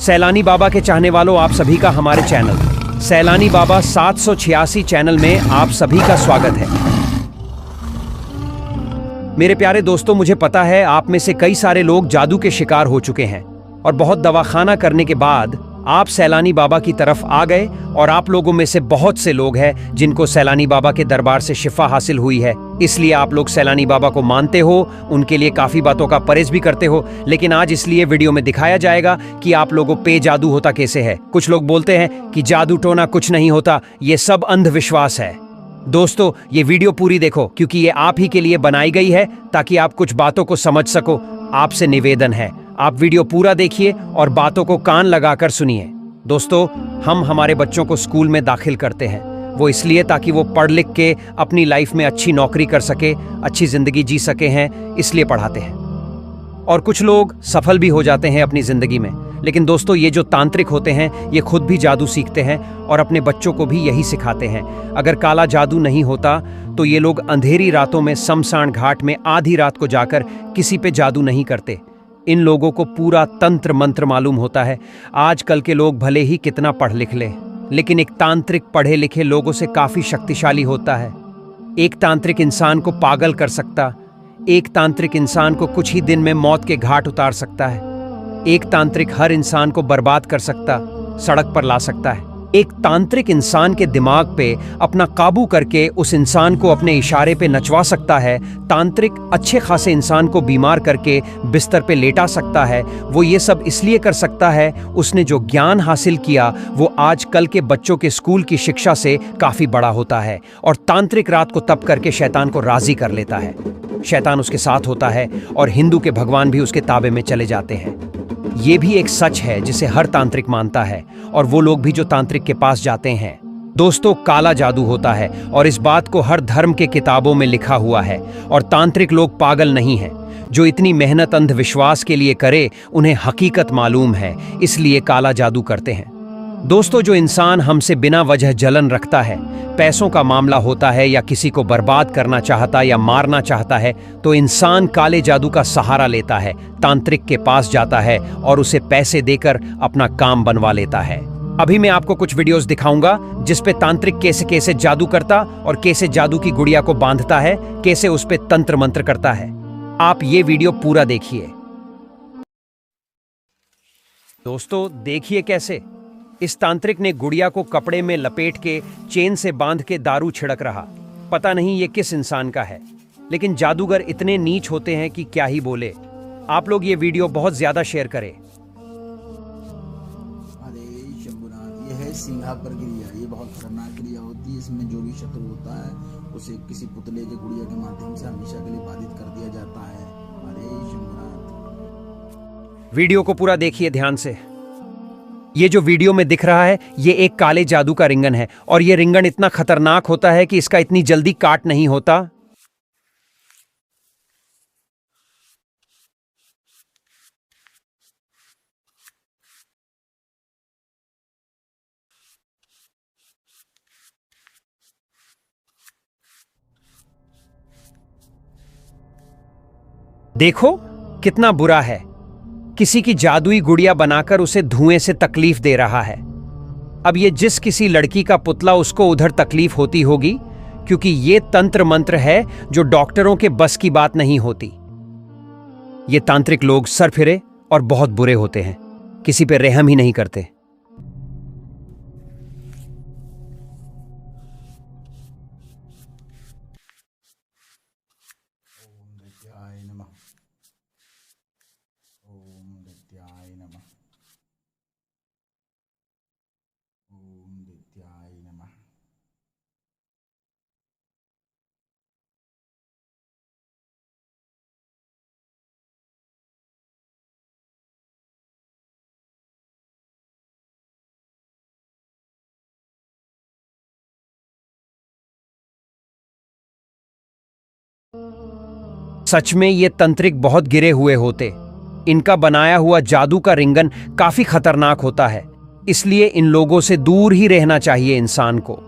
सैलानी बाबा के चाहने वालों, आप सभी का हमारे चैनल सैलानी बाबा 786 चैनल में आप सभी का स्वागत है। मेरे प्यारे दोस्तों, मुझे पता है आप में से कई सारे लोग जादू के शिकार हो चुके हैं और बहुत दवाखाना करने के बाद आप सैलानी बाबा की तरफ आ गए और आप लोगों में से बहुत से लोग हैं जिनको सैलानी बाबा के दरबार से शिफा हासिल हुई है। इसलिए आप लोग सैलानी बाबा को मानते हो, उनके लिए काफी बातों का परहेज भी करते हो। लेकिन आज इसलिए वीडियो में दिखाया जाएगा कि आप लोगों पे जादू होता कैसे है। कुछ लोग बोलते हैं कि जादू टोना कुछ नहीं होता, ये सब अंधविश्वास है। दोस्तों, ये वीडियो पूरी देखो क्योंकि ये आप ही के लिए बनाई गई है ताकि आप कुछ बातों को समझ सको। आपसे निवेदन है, आप वीडियो पूरा देखिए और बातों को कान लगाकर सुनिए। दोस्तों, हम हमारे बच्चों को स्कूल में दाखिल करते हैं, वो इसलिए ताकि वो पढ़ लिख के अपनी लाइफ में अच्छी नौकरी कर सके, अच्छी जिंदगी जी सके हैं, इसलिए पढ़ाते हैं। और कुछ लोग सफल भी हो जाते हैं अपनी जिंदगी में। लेकिन दोस्तों, ये जो तांत्रिक होते हैं ये खुद भी जादू सीखते हैं और अपने बच्चों को भी यही सिखाते हैं। अगर काला जादू नहीं होता तो ये लोग अंधेरी रातों में शमशान घाट में आधी रात को जाकर किसी पे जादू नहीं करते। इन लोगों को पूरा तंत्र मंत्र मालूम होता है। आजकल के लोग भले ही कितना पढ़ लिख ले, लेकिन एक तांत्रिक पढ़े लिखे लोगों से काफी शक्तिशाली होता है। एक तांत्रिक इंसान को पागल कर सकता, एक तांत्रिक इंसान को कुछ ही दिन में मौत के घाट उतार सकता है। एक तांत्रिक हर इंसान को बर्बाद कर सकता, सड़क पर ला सकता है। एक तांत्रिक इंसान के दिमाग पे अपना काबू करके उस इंसान को अपने इशारे पे नचवा सकता है। तांत्रिक अच्छे खासे इंसान को बीमार करके बिस्तर पे लेटा सकता है। वो ये सब इसलिए कर सकता है, उसने जो ज्ञान हासिल किया वो आज कल के बच्चों के स्कूल की शिक्षा से काफी बड़ा होता है। और तांत्रिक रात को तप करके शैतान को राजी कर लेता है। शैतान उसके साथ होता है और हिंदू के भगवान भी उसके ताबे में चले जाते हैं। ये भी एक सच है जिसे हर तांत्रिक मानता है और वो लोग भी जो तांत्रिक के पास जाते हैं। दोस्तों, काला जादू होता है और इस बात को हर धर्म के किताबों में लिखा हुआ है। और तांत्रिक लोग पागल नहीं हैं। जो इतनी मेहनत अंधविश्वास के लिए करे, उन्हें हकीकत मालूम है, इसलिए काला जादू करते हैं। दोस्तों, जो इंसान हमसे बिना वजह जलन रखता है, पैसों का मामला होता है या किसी को बर्बाद करना चाहता या मारना चाहता है, तो इंसान काले जादू का सहारा लेता है, तांत्रिक के पास जाता है और उसे पैसे देकर अपना काम बनवा लेता है। अभी मैं आपको कुछ वीडियोस दिखाऊंगा जिस पे तांत्रिक कैसे कैसे जादू करता और कैसे जादू की गुड़िया को बांधता है, कैसे उस पे तंत्र मंत्र करता है। आप ये वीडियो पूरा देखिए। दोस्तों, देखिए कैसे इस तांत्रिक ने गुड़िया को कपड़े में लपेट के चेन से बांध के दारू छिड़क रहा। पता नहीं ये किस इंसान का है, लेकिन जादूगर इतने नीच होते हैं कि क्या ही बोले। आप लोग ये वीडियो बहुत ज्यादा शेयर करें। अरे शंभुनाथ, ये है सिंगापर क्रिया। ये बहुत खतरनाक क्रिया होती है। इसमें जो भी शत्रु होता है उसे किसी पुतले के गुड़िया के माध्यम से हमेशा के लिए बाधित कर दिया जाता है। अरे शंभुनाथ, वीडियो को पूरा देखिए ध्यान से। ये जो वीडियो में दिख रहा है ये एक काले जादू का रिंगन है और ये रिंगन इतना खतरनाक होता है कि इसका इतनी जल्दी काट नहीं होता। देखो कितना बुरा है। किसी की जादुई गुड़िया बनाकर उसे धुएं से तकलीफ दे रहा है। अब ये जिस किसी लड़की का पुतला, उसको उधर तकलीफ होती होगी, क्योंकि ये तंत्र मंत्र है जो डॉक्टरों के बस की बात नहीं होती। ये तांत्रिक लोग सर फिरे और बहुत बुरे होते हैं, किसी पे रहम ही नहीं करते। ओम दैत्याय नमः। ओम दैत्याय नमः। ओम दैत्याय नमः। सच में ये तंत्रिक बहुत गिरे हुए होते। इनका बनाया हुआ जादू का रिंगन काफी खतरनाक होता है, इसलिए इन लोगों से दूर ही रहना चाहिए इंसान को।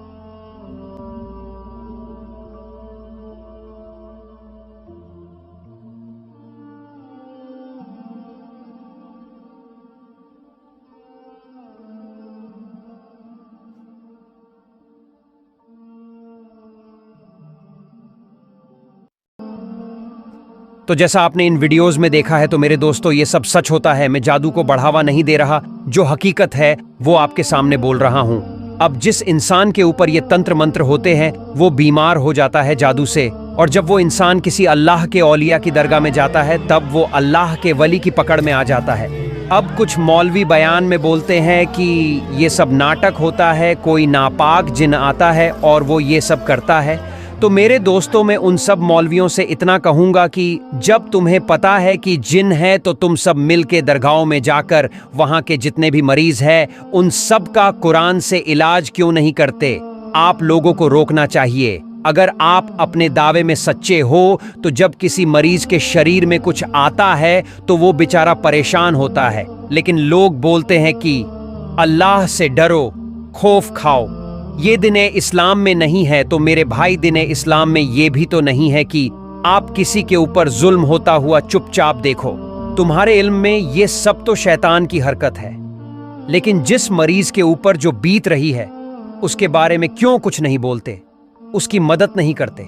तो जैसा आपने इन वीडियोस में देखा है तो मेरे दोस्तों ये सब सच होता है। मैं जादू को बढ़ावा नहीं दे रहा, जो हकीकत है वो आपके सामने बोल रहा हूँ। अब जिस इंसान के ऊपर ये तंत्र मंत्र होते हैं वो बीमार हो जाता है जादू से, और जब वो इंसान किसी अल्लाह के औलिया की दरगाह में जाता है तब वो अल्लाह के वली की पकड़ में आ जाता है। अब कुछ मौलवी बयान में बोलते हैं कि ये सब नाटक होता है, कोई नापाक जिन आता है और वो ये सब करता है। तो मेरे दोस्तों, मैं उन सब मौलवियों से इतना कहूँगा कि जब तुम्हें पता है कि जिन है तो तुम सब मिल के दरगाहों में जाकर वहाँ के जितने भी मरीज हैं उन सब का कुरान से इलाज क्यों नहीं करते? आप लोगों को रोकना चाहिए। अगर आप अपने दावे में सच्चे हो तो जब किसी मरीज के शरीर में कुछ आता है तो वो बेचारा परेशान होता है, लेकिन लोग बोलते हैं कि अल्लाह से डरो, खौफ खाओ। ये दिने इस्लाम में नहीं है तो मेरे भाई, दिने इस्लाम में ये भी तो नहीं है कि आप किसी के ऊपर जुल्म होता हुआ चुपचाप देखो। तुम्हारे इल्म में ये सब तो शैतान की हरकत है, लेकिन जिस मरीज के ऊपर जो बीत रही है उसके बारे में क्यों कुछ नहीं बोलते, उसकी मदद नहीं करते?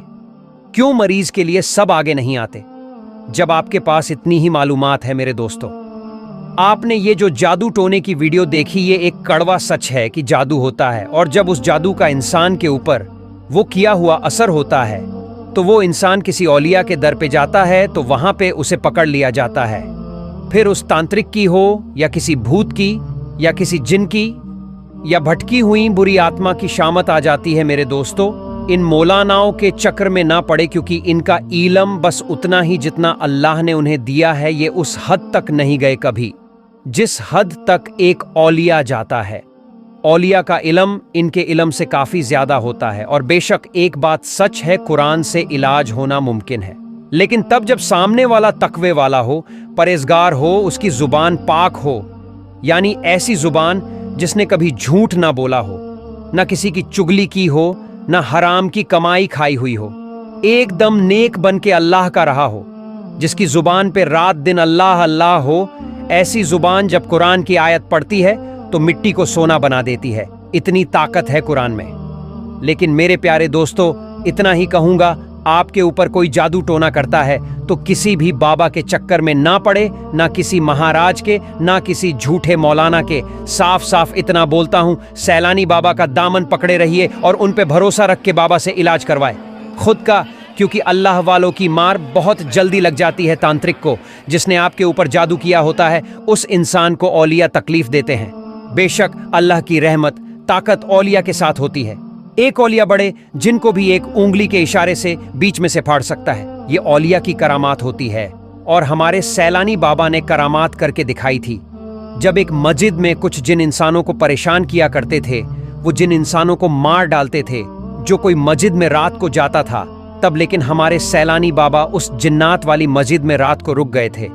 क्यों मरीज के लिए सब आगे नहीं आते? जब आपके पास इतनी ही मालूमात है मेरे दोस्तों। आपने ये जो जादू टोने की वीडियो देखी, ये एक कड़वा सच है कि जादू होता है, और जब उस जादू का इंसान के ऊपर वो किया हुआ असर होता है तो वो इंसान किसी औलिया के दर पे जाता है तो वहां पे उसे पकड़ लिया जाता है। फिर उस तांत्रिक की हो या किसी भूत की या किसी जिन की या भटकी हुई बुरी आत्मा की शामत आ जाती है। मेरे दोस्तों, इन मौलानाओं के चक्र में ना पड़े, क्योंकि इनका इल्म बस उतना ही जितना अल्लाह ने उन्हें दिया है। ये उस हद तक नहीं गए कभी जिस हद तक एक औलिया जाता है। औलिया का इल्म इनके इल्म से काफी ज्यादा होता है। और बेशक एक बात सच है, कुरान से इलाज होना मुमकिन है, लेकिन तब जब सामने वाला तकवे वाला हो, परहेजगार हो, उसकी जुबान पाक हो, यानी ऐसी जुबान जिसने कभी झूठ ना बोला हो, ना किसी की चुगली की हो, ना हराम की कमाई खाई हुई हो, एकदम नेक बन के अल्लाह का रहा हो, जिसकी जुबान पे रात दिन अल्लाह अल्लाह हो। ऐसी जुबान जब कुरान की आयत पढ़ती है तो मिट्टी को सोना बना देती है। इतनी ताकत है कुरान में। लेकिन मेरे प्यारे दोस्तों, इतना ही कहूंगा, आपके ऊपर कोई जादू टोना करता है तो किसी भी बाबा के चक्कर में ना पड़े, ना किसी महाराज के, ना किसी झूठे मौलाना के। साफ साफ इतना बोलता हूं, सैलानी बाबा का दामन पकड़े रहिए और उन पे भरोसा रख के बाबा से इलाज करवाए खुद का, क्योंकि अल्लाह वालों की मार बहुत जल्दी लग जाती है। तांत्रिक को, जिसने आपके ऊपर जादू किया होता है, उस इंसान को औलिया तकलीफ देते हैं। बेशक अल्लाह की रहमत ताकत औलिया के साथ होती है। एक औलिया बड़े जिनको भी एक उंगली के इशारे से बीच में से फाड़ सकता है। ये औलिया की करामात होती है, और हमारे सैलानी बाबा ने करामात करके दिखाई थी। जब एक मस्जिद में कुछ जिन इंसानों को परेशान किया करते थे, वो जिन इंसानों को मार डालते थे जो कोई मस्जिद में रात को जाता था, तब लेकिन हमारे सैलानी बाबा उस जिन्नात वाली मस्जिद में रात को रुक गए थे।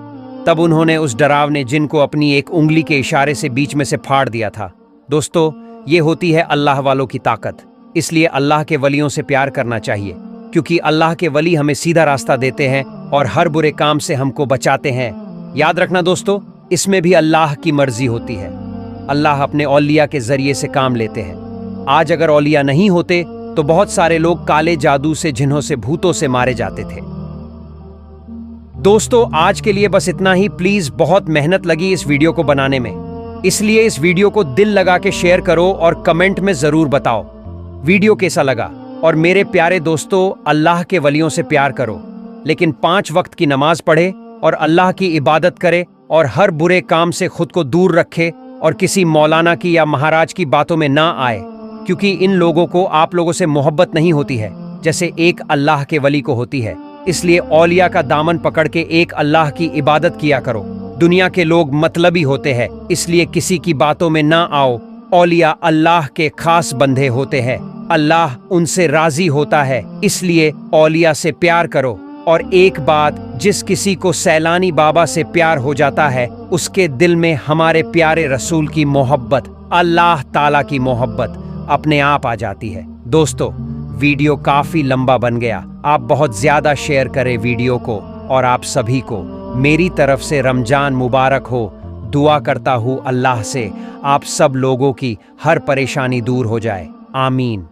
तब उन्होंने उस डरावने जिन को अपनी एक उंगली के इशारे से बीच में से फाड़ दिया था। दोस्तों, ये होती है अल्लाह वालों की ताकत। इसलिए अल्लाह के वलियों से प्यार करना चाहिए, क्योंकि अल्लाह के वली हमें सीधा रास्ता देते हैं और हर बुरे काम से हमको बचाते हैं। याद रखना दोस्तों, इसमें भी अल्लाह की मर्जी होती है। अल्लाह अपने औलिया के जरिए से काम लेते हैं। आज अगर औलिया नहीं होते तो बहुत सारे लोग काले जादू से, जिन्हों से, भूतों से मारे जाते थे। दोस्तों, आज के लिए बस इतना ही। प्लीज, बहुत मेहनत लगी इस वीडियो को बनाने में, इसलिए इस वीडियो को दिल लगा के शेयर करो और कमेंट में जरूर बताओ वीडियो कैसा लगा। और मेरे प्यारे दोस्तों, अल्लाह के वलियों से प्यार करो, लेकिन 5 वक्त की नमाज पढ़े और अल्लाह की इबादत करे और हर बुरे काम से खुद को दूर रखे और किसी मौलाना की या महाराज की बातों में ना आए, क्योंकि इन लोगों को आप लोगों से मोहब्बत नहीं होती है जैसे एक अल्लाह के वली को होती है। इसलिए औलिया का दामन पकड़ के एक अल्लाह की इबादत किया करो। दुनिया के लोग मतलबी होते हैं, इसलिए किसी की बातों में ना आओ। औलिया अल्लाह के खास बंदे होते हैं, अल्लाह उनसे राजी होता है, इसलिए औलिया से प्यार करो। और एक बात, जिस किसी को सैलानी बाबा से प्यार हो जाता है, उसके दिल में हमारे प्यारे रसूल की मोहब्बत, अल्लाह ताला की मोहब्बत अपने आप आ जाती है। दोस्तों, वीडियो काफी लंबा बन गया। आप बहुत ज्यादा शेयर करें वीडियो को, और आप सभी को मेरी तरफ से रमजान मुबारक हो। दुआ करता हूँ अल्लाह से आप सब लोगों की हर परेशानी दूर हो जाए। आमीन।